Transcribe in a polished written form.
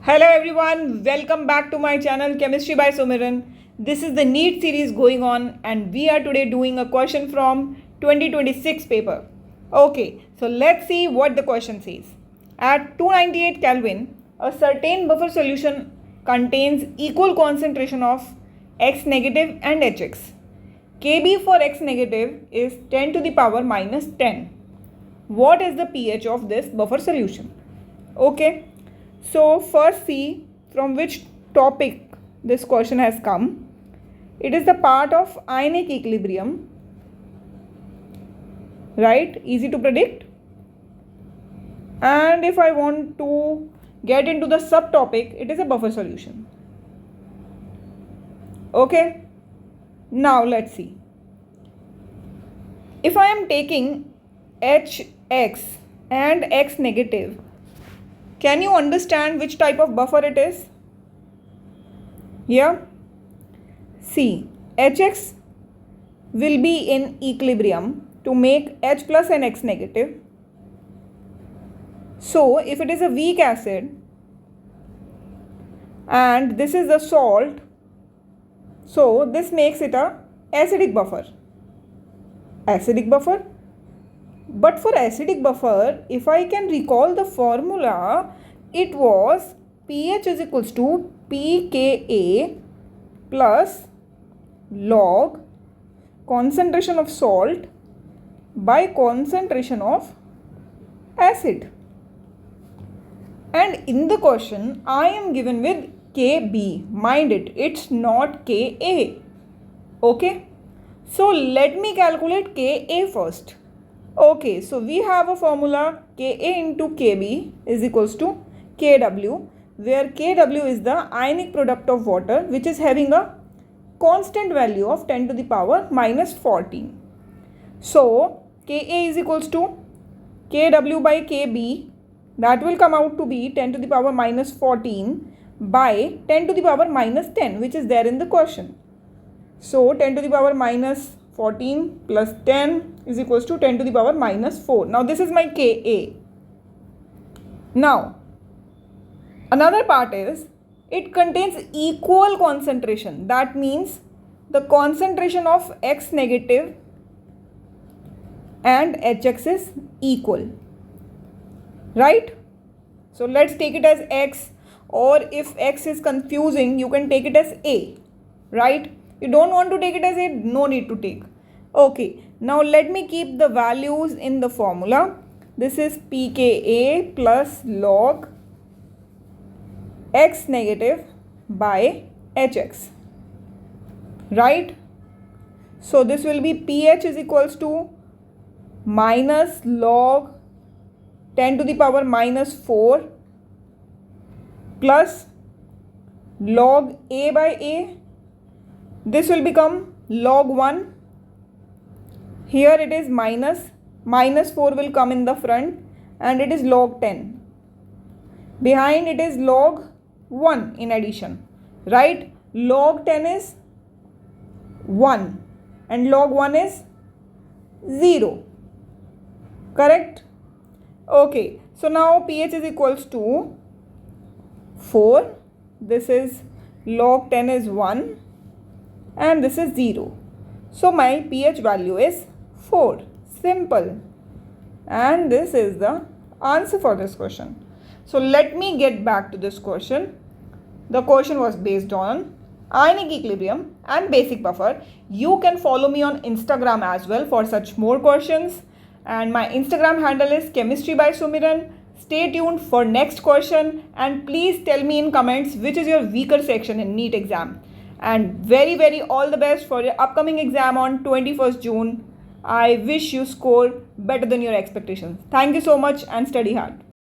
Hello everyone, welcome back to my channel Chemistry by Sumiran. This is the NEET series going on and we are today doing a question from 2026 paper. Okay, so let's see what the question says. At 298 Kelvin, a certain buffer solution contains equal concentration of X negative and HX. Kb for X negative is 10 to the power minus 10. What is the pH of this buffer solution? Okay. So first see from which topic this question has come. It is the part of Ionic Equilibrium, right? Easy to predict. And if I want to get into the subtopic, it is a buffer solution. Okay. Now let's see. If I am taking HX and X negative, can you understand which type of buffer it is? Here, see, HX will be in equilibrium to make H plus and X negative. So, if it is a weak acid and this is the salt, so this makes it a acidic buffer. Acidic buffer. But for acidic buffer, if I can recall the formula, it was pH is equals to pKa plus log concentration of salt by concentration of acid. And in the question, I am given with Kb. Mind it, it's not Ka. Okay. So let me calculate Ka first. Okay, so we have a formula Ka into Kb is equals to Kw, where Kw is the ionic product of water, which is having a constant value of 10 to the power minus 14. So Ka is equals to Kw by Kb, that will come out to be 10 to the power minus 14 by 10 to the power minus 10, which is there in the question. So 10 to the power minus 14 plus 10 is equals to 10 to the power minus 4. Now this is my Ka. Now another part is it contains equal concentration. That means the concentration of X negative and HX is equal. Right? So let's take it as X, or if X is confusing, you can take it as A. Right? You don't want to take it as A, no need to take. Okay, now let me keep the values in the formula. This is pKa plus log X negative by HX. Right? So this will be pH is equals to minus log 10 to the power minus 4 plus log A by A. This will become log 1. Here it is minus 4 will come in the front and it is log 10. Behind it is log 1 in addition. Right? Log 10 is 1 and log 1 is 0. Correct? Okay. So now pH is equals to 4. This is log 10 is 1. And this is 0. So my pH value is 4. Simple. And this is the answer for this question. So let me get back to this question. The question was based on ionic equilibrium and basic buffer. You can follow me on Instagram as well for such more questions. And my Instagram handle is Chemistry by Sumiran. Stay tuned for next question and please tell me in comments which is your weaker section in NEET exam. And very all the best for your upcoming exam on 21st June. I wish you score better than your expectations. Thank you so much and study hard.